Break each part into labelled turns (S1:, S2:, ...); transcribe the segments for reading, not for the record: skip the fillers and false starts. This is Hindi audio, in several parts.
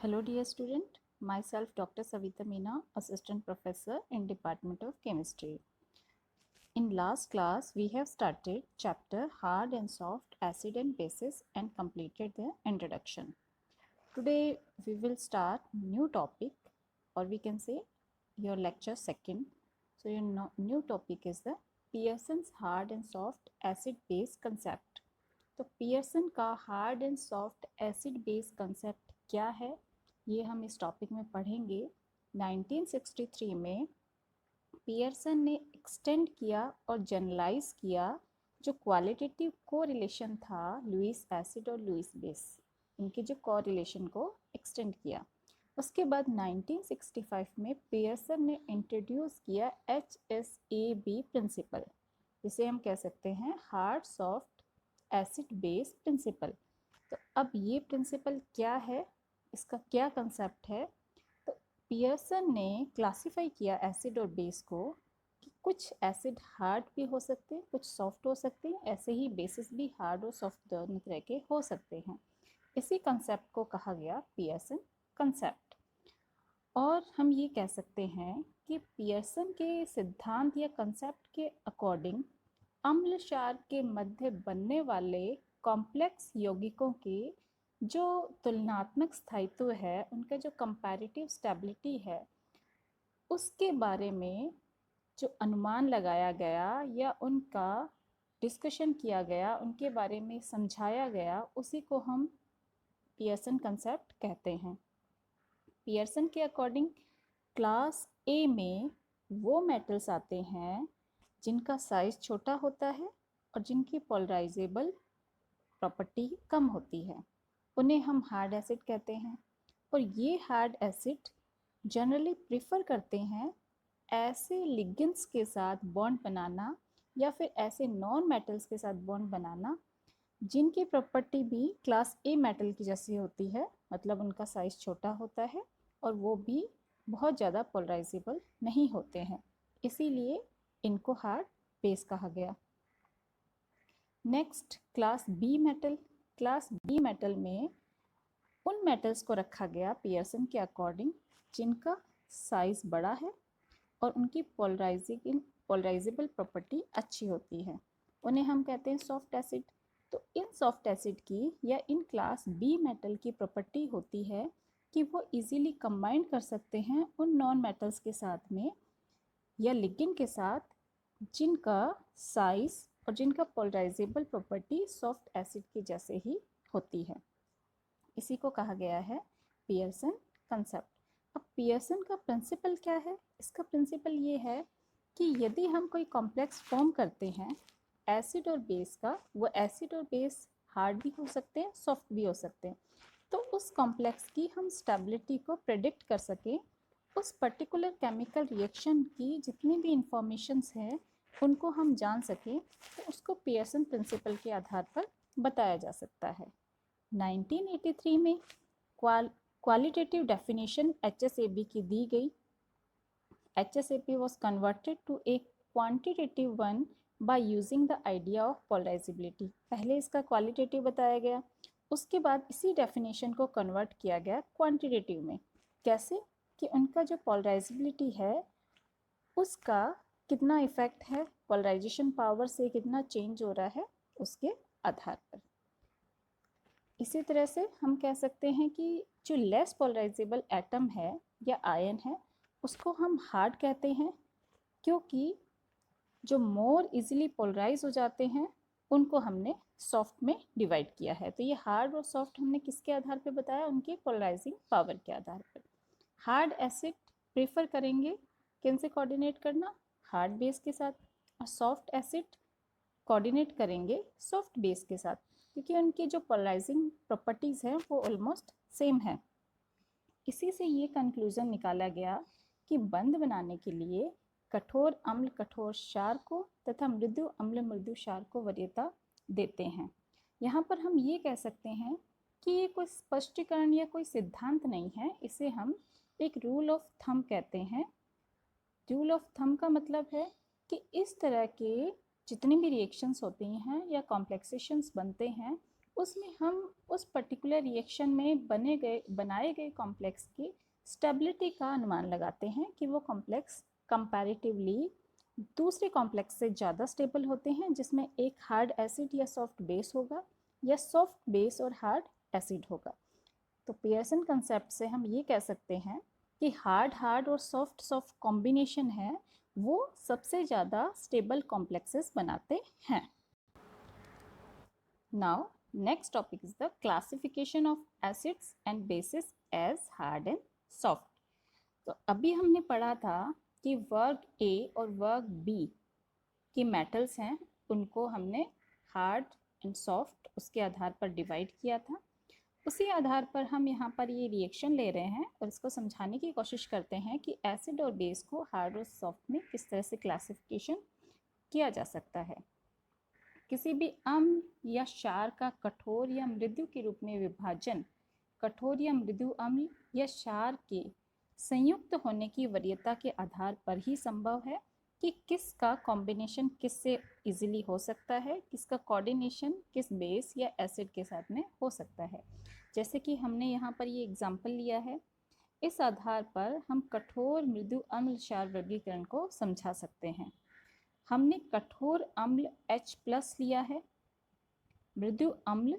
S1: Hello dear student, myself Dr. Savita Meena, Assistant Professor in Department of Chemistry. In last class, we have started chapter Hard and Soft Acid and Bases and completed the introduction. Today we will start new topic, or we can say your lecture second. So your new topic is the Pearson's Hard and Soft Acid Base Concept. तो पियर्सन का hard and soft acid base concept क्या है, ये हम इस टॉपिक में पढ़ेंगे। 1963 में पियर्सन ने एक्सटेंड किया और जनरलाइज किया जो क्वालिटेटिव कोरिलेशन था लुईस एसिड और लुईस बेस, इनके जो कोरिलेशन को एक्सटेंड किया। उसके बाद 1965 में पियर्सन ने इंट्रोड्यूस किया HSAB प्रिंसिपल, जिसे हम कह सकते हैं hard soft acid base principle. तो अब ये प्रिंसिपल क्या है, इसका क्या कंसेप्ट है, तो पियर्सन ने क्लासिफाई किया एसिड और बेस को कि कुछ एसिड हार्ड भी हो सकते हैं, कुछ सॉफ्ट हो सकते हैं, ऐसे ही बेसिस भी हार्ड और सॉफ्ट दोनों तरह के हो सकते हैं। इसी कंसेप्ट को कहा गया पियर्सन कंसेप्ट। और हम ये कह सकते हैं कि पियर्सन के सिद्धांत या कंसेप्ट के अकॉर्डिंग अम्ल क्षार के मध्य बनने वाले कॉम्प्लेक्स यौगिकों के जो तुलनात्मक स्थायित्व है, उनका जो कंपैरेटिव स्टेबिलिटी है, उसके बारे में जो अनुमान लगाया गया या उनका डिस्कशन किया गया, उनके बारे में समझाया गया, उसी को हम पियर्सन कंसेप्ट कहते हैं। पियर्सन के अकॉर्डिंग क्लास ए में वो मेटल्स आते हैं जिनका साइज छोटा होता है और जिनकी पोलराइजेबल प्रॉपर्टी कम होती है, उन्हें हम हार्ड एसिड कहते हैं। और ये हार्ड एसिड जनरली प्रेफर करते हैं ऐसे लिगेंड्स के साथ बॉन्ड बनाना या फिर ऐसे नॉन मेटल्स के साथ बॉन्ड बनाना जिनकी प्रॉपर्टी भी क्लास ए मेटल की जैसी होती है, मतलब उनका साइज छोटा होता है और वो भी बहुत ज़्यादा पोलराइजेबल नहीं होते हैं, इसीलिए इनको हार्ड बेस कहा गया। Next class B metal. Class B metal में उन मेटल्स को रखा गया पियर्सन के अकॉर्डिंग जिनका साइज बड़ा है और उनकी पोलराइजेबल प्रॉपर्टी अच्छी होती है, उन्हें हम कहते हैं सॉफ्ट एसिड। तो इन सॉफ्ट एसिड की या इन क्लास बी मेटल की प्रॉपर्टी होती है कि वो इजीली कंबाइन कर सकते हैं उन नॉन मेटल्स के साथ में या लिगेंड के साथ जिनका साइज और जिनका पोलराइजेबल प्रॉपर्टी सॉफ्ट एसिड के जैसे ही होती है। इसी को कहा गया है पियर्सन कंसेप्ट। अब पियर्सन का प्रिंसिपल क्या है? इसका प्रिंसिपल ये है कि यदि हम कोई कॉम्प्लेक्स फॉर्म करते हैं एसिड और बेस का, वो एसिड और बेस हार्ड भी हो सकते हैं, सॉफ्ट भी हो सकते हैं, तो उस कॉम्प्लेक्स की हम स्टेबिलिटी को प्रेडिक्ट कर सकें, उस पर्टिकुलर केमिकल रिएक्शन की जितनी भी इंफॉर्मेशंस हैं उनको हम जान सकें, तो उसको पियर्सन प्रिंसिपल के आधार पर बताया जा सकता है। 1983 में क्वालिटेटिव डेफिनेशन HSAB की दी गई। HSAB was converted to a quantitative one by using the idea of polarizability। पहले इसका क्वालिटेटिव बताया गया, उसके बाद इसी डेफिनेशन को कन्वर्ट किया गया क्वांटिटेटिव में। कैसे? कि उनका जो पोलराइजेबिलिटी है उसका कितना इफेक्ट है, पोलराइजेशन पावर से कितना चेंज हो रहा है, उसके आधार पर। इसी तरह से हम कह सकते हैं कि जो लेस पोलराइजेबल एटम है या आयन है उसको हम हार्ड कहते हैं, क्योंकि जो मोर इजीली पोलराइज हो जाते हैं उनको हमने सॉफ्ट में डिवाइड किया है। तो ये हार्ड और सॉफ्ट हमने किसके आधार पर बताया? उनकी पोलराइजिंग पावर के आधार पर। हार्ड एसिड प्रेफर करेंगे किन से कोऑर्डिनेट करना? हार्ड बेस के साथ। और सॉफ्ट एसिड कोऑर्डिनेट करेंगे सॉफ्ट बेस के साथ, क्योंकि उनकी जो पोलराइजिंग प्रॉपर्टीज़ हैं वो ऑलमोस्ट सेम है। इसी से ये कंक्लूज़न निकाला गया कि बंध बनाने के लिए कठोर अम्ल कठोर क्षार को तथा मृदु अम्ल मृदु क्षार को वरीयता देते हैं। यहाँ पर हम ये कह सकते हैं कि ये कोई स्पष्टीकरण या कोई सिद्धांत नहीं है, इसे हम एक रूल ऑफ थंब कहते हैं। रूल ऑफ थंब का मतलब है कि इस तरह के जितनी भी रिएक्शंस होती हैं या कॉम्प्लेक्सेशंस बनते हैं उसमें हम उस पर्टिकुलर रिएक्शन में बनाए गए कॉम्प्लेक्स की स्टेबिलिटी का अनुमान लगाते हैं कि वो कॉम्प्लेक्स कंपैरेटिवली दूसरे कॉम्प्लेक्स से ज़्यादा स्टेबल होते हैं, जिसमें एक हार्ड एसिड या सॉफ्ट बेस होगा या सॉफ्ट बेस और हार्ड एसिड होगा। तो पियर्सन कंसेप्ट से हम ये कह सकते हैं कि हार्ड हार्ड और सॉफ्ट सॉफ्ट कॉम्बिनेशन है वो सबसे ज़्यादा स्टेबल कॉम्प्लेक्सेस बनाते हैं। Now next topic is the classification of acids and bases as hard and soft. तो अभी हमने पढ़ा था कि वर्ग ए और वर्ग बी की मेटल्स हैं, उनको हमने हार्ड एंड सॉफ्ट उसके आधार पर डिवाइड किया था। उसी आधार पर हम यहाँ पर ये रिएक्शन ले रहे हैं और इसको समझाने की कोशिश करते हैं कि एसिड और बेस को हार्ड और सॉफ्ट में किस तरह से क्लासिफिकेशन किया जा सकता है। किसी भी अम्ल या क्षार का कठोर या मृदु के रूप में विभाजन कठोर या मृदु अम्ल या क्षार के संयुक्त होने की वरीयता के आधार पर ही संभव है कि किसका कॉम्बिनेशन किससे इजीली हो सकता है, किसका कोऑर्डिनेशन किस बेस या एसिड के साथ में हो सकता है। जैसे कि हमने यहाँ पर ये एग्जाम्पल लिया है, इस आधार पर हम कठोर मृदु अम्ल क्षार वर्गीकरण को समझा सकते हैं। हमने कठोर अम्ल H+ लिया है, मृदु अम्ल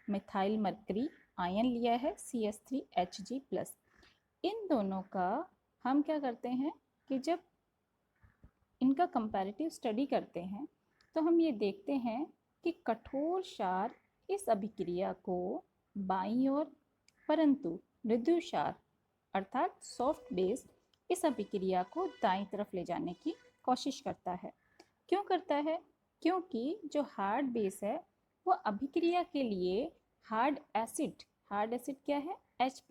S1: मिथाइल मरकरी आयन लिया है CH3Hg+। इन दोनों का हम क्या करते हैं कि जब इनका कंपैरेटिव स्टडी करते हैं तो हम ये देखते हैं कि कठोर क्षार इस अभिक्रिया को बाईं ओर, परंतु मृदु क्षार अर्थात सॉफ्ट बेस इस अभिक्रिया को दाईं तरफ ले जाने की कोशिश करता है। क्यों करता है? क्योंकि जो हार्ड बेस है वो अभिक्रिया के लिए हार्ड एसिड क्या है H+,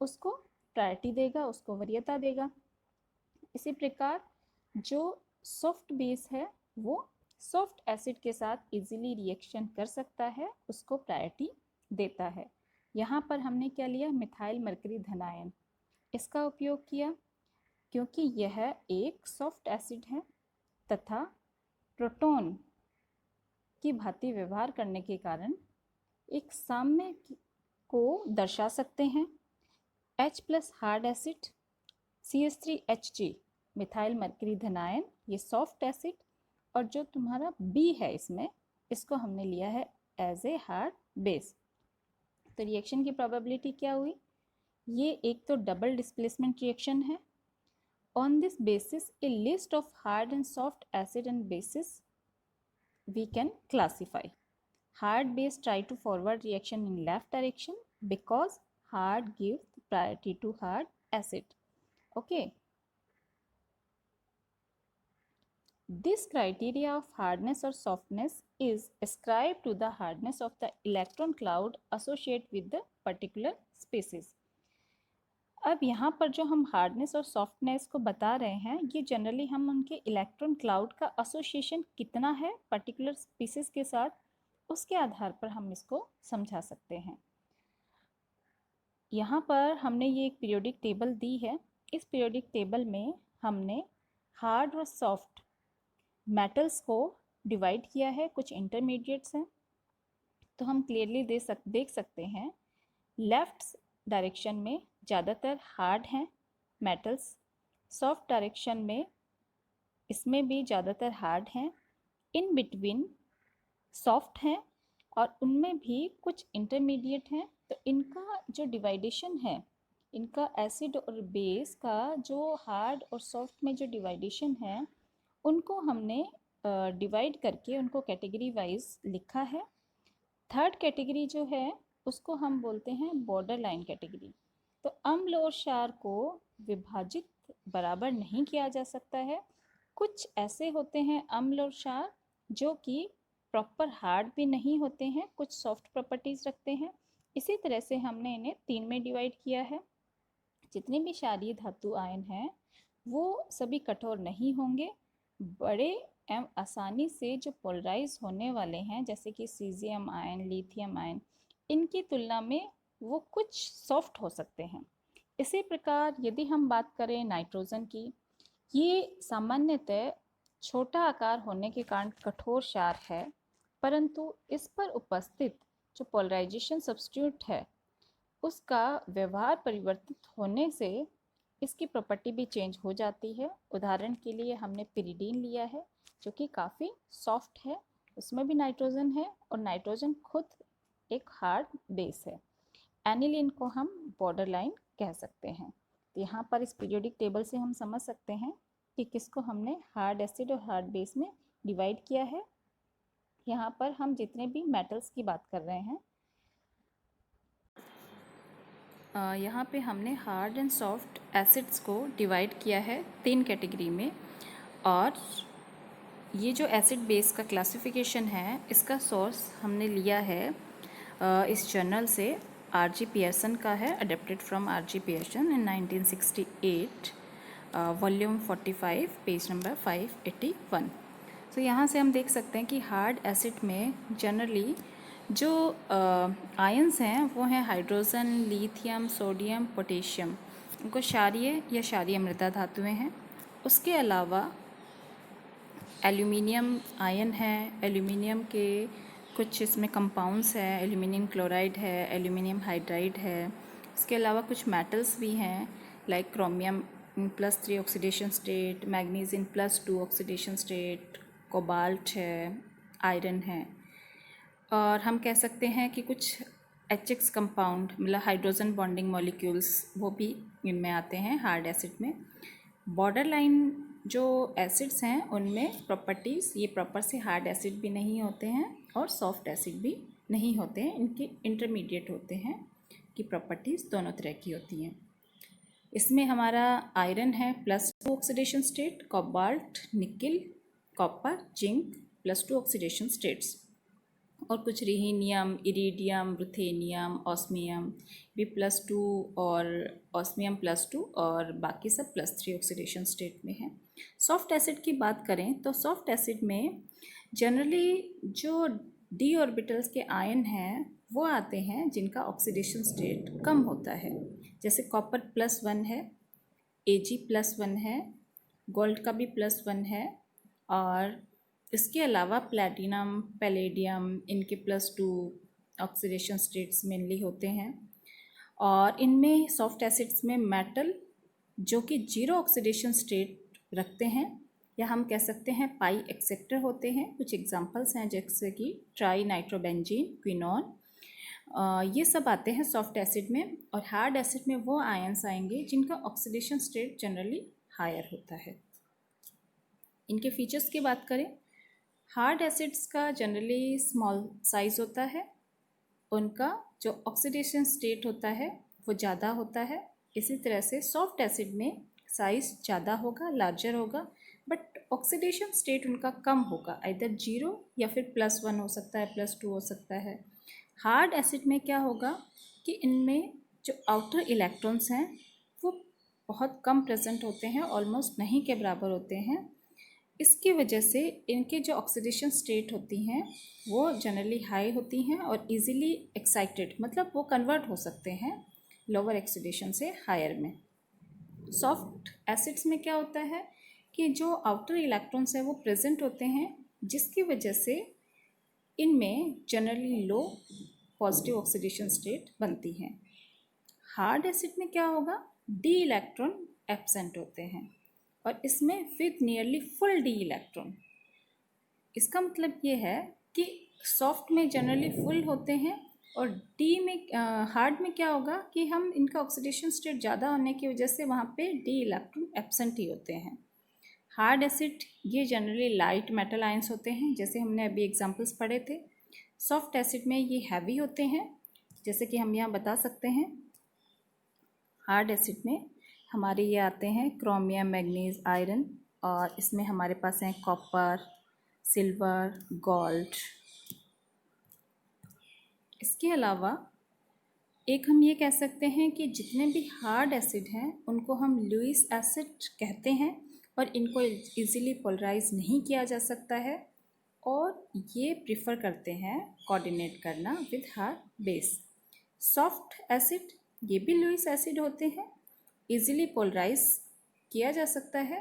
S1: उसको प्रायोरिटी देगा, उसको वरीयता देगा। इसी प्रकार जो सॉफ्ट बेस है वो सॉफ्ट एसिड के साथ इजीली रिएक्शन कर सकता है, उसको प्रायोरिटी देता है। यहाँ पर हमने क्या लिया? मिथाइल मरकरी धनायन, इसका उपयोग किया क्योंकि यह एक सॉफ्ट एसिड है तथा प्रोटॉन की भांति व्यवहार करने के कारण एक साम्य को दर्शा सकते हैं। H+ hard acid, CH3Hg methyl mercury धनायन ये सॉफ्ट एसिड, और जो तुम्हारा B है इसमें, इसको हमने लिया है एज ए हार्ड बेस। तो रिएक्शन की प्रोबेबिलिटी क्या हुई? ये एक तो डबल डिस्प्लेसमेंट रिएक्शन है। On this basis A list of hard and soft acid and bases we can classify. Hard base try to forward reaction in left direction because hard gives priority to hard acid. Okay. This criteria of hardness or softness is ascribed to the hardness of the electron cloud associated with the particular species. अब यहाँ पर जो हम हार्डनेस और सॉफ्टनेस को बता रहे हैं, ये जनरली हम उनके इलेक्ट्रॉन क्लाउड का एसोसिएशन कितना है पर्टिकुलर स्पीसीज के साथ, उसके आधार पर हम इसको समझा सकते हैं। यहाँ पर हमने ये एक पीरियोडिक टेबल दी है। इस पीरियोडिक टेबल में हमने हार्ड और सॉफ्ट मेटल्स को डिवाइड किया है, कुछ इंटरमीडिएट्स हैं। तो हम क्लियरली देख सकते हैं लेफ्ट डायरेक्शन में ज़्यादातर हार्ड हैं मेटल्स, सॉफ्ट डायरेक्शन में इसमें भी ज़्यादातर हार्ड हैं, इन बिटवीन सॉफ्ट हैं और उनमें भी कुछ इंटरमीडिएट हैं। तो इनका जो डिवाइडेशन है, इनका एसिड और बेस का जो हार्ड और सॉफ्ट में जो डिवाइडेशन है, उनको हमने डिवाइड करके उनको कैटेगरी वाइज लिखा है। थर्ड कैटेगरी जो है उसको हम बोलते हैं बॉर्डर लाइन कैटेगरी। तो अम्ल और क्षार को विभाजित बराबर नहीं किया जा सकता है। कुछ ऐसे होते हैं अम्ल और क्षार जो कि प्रॉपर हार्ड भी नहीं होते हैं, कुछ सॉफ्ट प्रॉपर्टीज रखते हैं। इसी तरह से हमने इन्हें 3 में डिवाइड किया है। जितने भी क्षारीय धातु आयन हैं वो सभी कठोर नहीं होंगे, बड़े एवं आसानी से जो पोलराइज होने वाले हैं जैसे कि सीजियम आयन, लिथियम आयन, इनकी तुलना में वो कुछ सॉफ्ट हो सकते हैं। इसी प्रकार यदि हम बात करें नाइट्रोजन की, ये सामान्यतः छोटा आकार होने के कारण कठोर क्षार है, परंतु इस पर उपस्थित जो पोलराइजेशन सब्स्टिट्यूट है उसका व्यवहार परिवर्तित होने से इसकी प्रॉपर्टी भी चेंज हो जाती है। उदाहरण के लिए हमने पिरिडीन लिया है जो कि काफ़ी सॉफ्ट है, उसमें भी नाइट्रोजन है और नाइट्रोजन खुद एक हार्ड बेस है। एनिलीन को हम बॉर्डर लाइन कह सकते हैं। तो यहाँ पर इस पीरियोडिक टेबल से हम समझ सकते हैं कि किसको हमने हार्ड एसिड और हार्ड बेस में डिवाइड किया है। यहाँ पर हम जितने भी मेटल्स की बात कर रहे हैं, यहाँ पे हमने हार्ड एंड सॉफ्ट एसिड्स को डिवाइड किया है 3 कैटेगरी में। और ये जो एसिड बेस का क्लासिफिकेशन है इसका सोर्स हमने लिया है इस जर्नल से, R.G. पियर्सन का है, adapted from R.G. Pearson in 1968, volume 45, page number 581। तो यहाँ से हम देख सकते हैं कि हार्ड एसिड में जनरली जो आयंस हैं वो हैं हाइड्रोजन, लिथियम, सोडियम, पोटेशियम। उनको क्षारीय या क्षारीय मृदा धातुएं हैं। उसके अलावा एल्यूमिनियम आयन है, एल्यूमिनियम के कुछ इसमें कंपाउंड्स हैं, एल्यूमिनियम क्लोराइड है, एल्यूमिनियम हाइड्राइड है। इसके अलावा कुछ मेटल्स भी हैं like chromium +3 oxidation state, magnesium +2 oxidation state, cobalt है, आयरन है। और हम कह सकते हैं कि कुछ HX कंपाउंड मतलब हाइड्रोजन बॉन्डिंग मॉलिक्यूल्स वो भी इनमें आते हैं हार्ड एसिड में। बॉर्डर लाइन जो एसिड्स हैं उनमें प्रॉपर्टीज़ ये प्रॉपर से हार्ड एसिड भी नहीं होते हैं और सॉफ्ट एसिड भी नहीं होते हैं, इनके इंटरमीडिएट होते हैं कि प्रॉपर्टीज़ दोनों तरह की होती हैं। इसमें हमारा आयरन है +2 oxidation state, cobalt, nickel, copper, zinc +2 oxidation states, और कुछ रिहीनियम, इरिडियम, रुथेनियम, ऑस्मियम भी +2 और ऑस्मियम +2 और बाकी सब +3 ऑक्सीडेशन स्टेट में है। सॉफ्ट एसिड की बात करें तो सॉफ्ट एसिड में जनरली जो डी ऑर्बिटल्स के आयन हैं वो आते हैं जिनका ऑक्सीडेशन स्टेट कम होता है, जैसे कॉपर +1 है, Ag+1 है, गोल्ड का भी +1 है, और इसके अलावा प्लैटिनम, पैलेडियम इनके +2 ऑक्सीडेशन स्टेट्स मेनली होते हैं। और इनमें सॉफ्ट एसिड्स में मेटल जो कि 0 ऑक्सीडेशन स्टेट रखते हैं या हम कह सकते हैं पाई एक्सेप्टर होते हैं। कुछ एग्जांपल्स हैं जैसे कि ट्राई नाइट्रोबेंजीन, क्विनॉन, ये सब आते हैं सॉफ्ट एसिड में। और हार्ड एसिड में वो आयंस आएंगे जिनका ऑक्सीडेशन स्टेट जनरली हायर होता है। इनके फीचर्स की बात करें, हार्ड एसिड्स का जनरली स्मॉल साइज़ होता है, उनका जो ऑक्सीडेशन स्टेट होता है वो ज़्यादा होता है। इसी तरह से सॉफ्ट एसिड में साइज़ ज़्यादा होगा, लार्जर होगा, बट ऑक्सीडेशन स्टेट उनका कम होगा, आइदर 0 या फिर +1 हो सकता है, +2 हो सकता है। हार्ड एसिड में क्या होगा कि इनमें जो आउटर इलेक्ट्रॉन्स हैं वो बहुत कम प्रेजेंट होते हैं, ऑलमोस्ट नहीं के बराबर होते हैं। इसकी वजह से इनके जो ऑक्सीडेशन स्टेट होती हैं वो जनरली हाई होती हैं और इजीली एक्साइटेड, मतलब वो कन्वर्ट हो सकते हैं लोअर ऑक्सीडेशन से हायर में। सॉफ्ट एसिड्स में क्या होता है कि जो आउटर इलेक्ट्रॉन्स हैं वो प्रेजेंट होते हैं, जिसकी वजह से इनमें जनरली लो पॉजिटिव ऑक्सीडेशन स्टेट बनती हैं। हार्ड एसिड में क्या होगा, डी इलेक्ट्रॉन एब्सेंट होते हैं और इसमें with nearly full D electron. इसका मतलब ये है कि सॉफ्ट में जनरली फुल होते हैं और डी में हार्ड में क्या होगा कि हम इनका ऑक्सीडेशन स्टेट ज़्यादा होने की वजह से वहाँ पे डी इलेक्ट्रॉन एब्सेंट ही होते हैं। हार्ड एसिड ये जनरली लाइट मेटल आयंस होते हैं, जैसे हमने अभी एग्जांपल्स पढ़े थे। सॉफ्ट एसिड में ये हैवी होते हैं, जैसे कि हम यहाँ बता सकते हैं। हार्ड एसिड में हमारे ये आते हैं क्रोमियम, मैग्नीज, आयरन, और इसमें हमारे पास हैं कॉपर, सिल्वर, गोल्ड। इसके अलावा एक हम ये कह सकते हैं कि जितने भी हार्ड एसिड हैं उनको हम लुईस एसिड कहते हैं और इनको इजीली पोलराइज नहीं किया जा सकता है और ये प्रिफर करते हैं कोऑर्डिनेट करना with hard base. Soft acid ये भी लुईस एसिड होते हैं, इजीली पोलराइज किया जा सकता है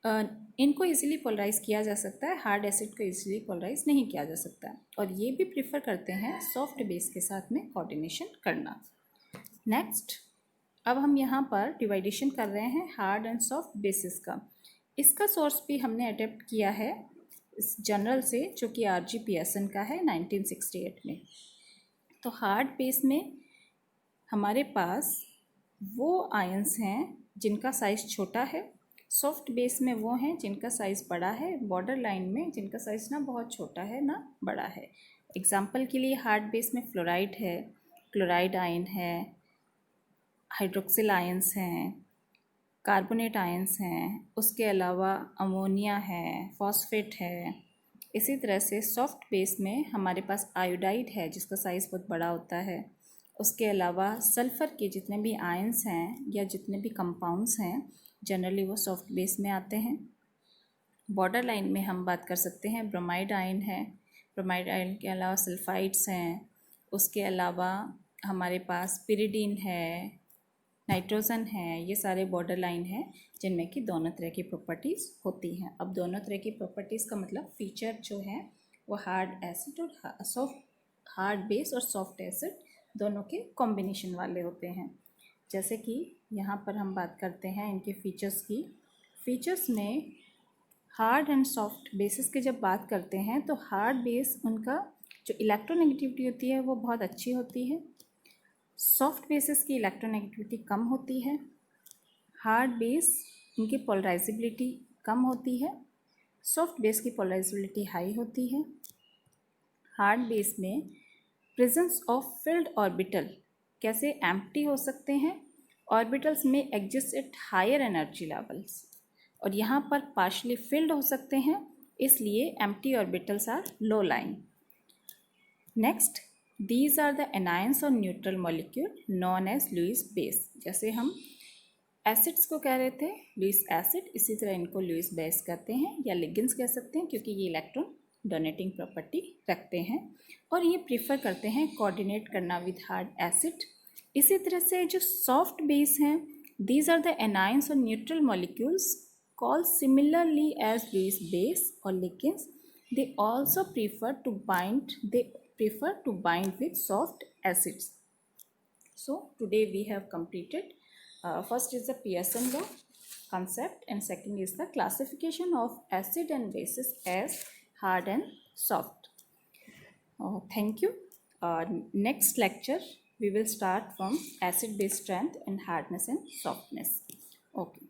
S1: इनको इजीली पोलराइज किया जा सकता है, हार्ड एसिड को इजीली पोलराइज नहीं किया जा सकता है, और ये भी प्रीफर करते हैं सॉफ्ट बेस के साथ में कोऑर्डिनेशन करना। नेक्स्ट, अब हम यहाँ पर डिवाइडेशन कर रहे हैं हार्ड एंड सॉफ्ट बेसिस का। इसका सोर्स भी हमने अडेप्ट किया है इस जनरल से, जो कि आर.जी. पियर्सन का है 1968 में। तो हार्ड बेस में हमारे पास वो आयंस हैं जिनका साइज़ छोटा है, सॉफ्ट बेस में वो हैं जिनका साइज़ बड़ा है, बॉर्डर लाइन में जिनका साइज़ ना बहुत छोटा है ना बड़ा है। एग्जाम्पल के लिए हार्ड बेस में फ्लोराइड है, क्लोराइड आयन है, हाइड्रोक्सिल आयंस हैं, कार्बोनेट आयंस हैं, उसके अलावा अमोनिया है, फॉस्फेट है। इसी तरह से सॉफ्ट बेस में हमारे पास आयोडाइड है जिसका साइज़ बहुत बड़ा होता है। उसके अलावा सल्फ़र के जितने भी आयंस हैं या जितने भी कंपाउंड्स हैं जनरली वो सॉफ्ट बेस में आते हैं। बॉर्डर लाइन में हम बात कर सकते हैं, ब्रोमाइड आयन है, ब्रोमाइड आयन के अलावा सल्फाइड्स हैं, उसके अलावा हमारे पास पिरिडीन है, नाइट्रोजन है। ये सारे बॉर्डर लाइन हैं जिनमें कि दोनों तरह की प्रॉपर्टीज़ होती हैं। अब दोनों तरह की प्रॉपर्टीज़ का मतलब फीचर जो है वो हार्ड एसिड और हार्ड बेस और सॉफ्ट एसिड दोनों के कॉम्बिनेशन वाले होते हैं। जैसे कि यहाँ पर हम बात करते हैं इनके फीचर्स की। फीचर्स में हार्ड एंड सॉफ्ट बेसिस की जब बात करते हैं तो हार्ड बेस उनका जो इलेक्ट्रोनेगेटिविटी होती है वो बहुत अच्छी होती है, सॉफ्ट बेसिस की इलेक्ट्रोनेगेटिविटी कम होती है, हार्ड बेस उनकी पोलराइजेबिलिटी कम होती है, सॉफ्ट बेस की पोलराइजेबिलिटी हाई होती है। हार्ड बेस में प्रेजेंस ऑफ फिल्ड ऑर्बिटल कैसे एम्प्टी हो सकते हैं, ऑर्बिटल्स में exist at higher energy levels, और यहाँ पर पार्शली फिल्ड हो सकते हैं, इसलिए empty orbitals are low line. Next, these are the anions or neutral molecule known as Lewis base. जैसे हम एसिड्स को कह रहे थे लुईस एसिड, इसी तरह इनको लुईस बेस कहते हैं या लिगेंड्स कह सकते हैं, क्योंकि ये इलेक्ट्रॉन डोनेटिंग प्रॉपर्टी रखते हैं और ये प्रीफर करते हैं कोऑर्डिनेट करना विद हार्ड एसिड। इसी तरह से जो सॉफ्ट बेस हैं, these are the anions or neutral molecules called similarly as Lewis base or ligands. They also prefer to bind with soft acids. So today we have completed, first is the Pearson law concept and second is the classification of acid and bases as hard and soft. Thank you. Next lecture we will start from acid base strength and hardness and softness. Okay.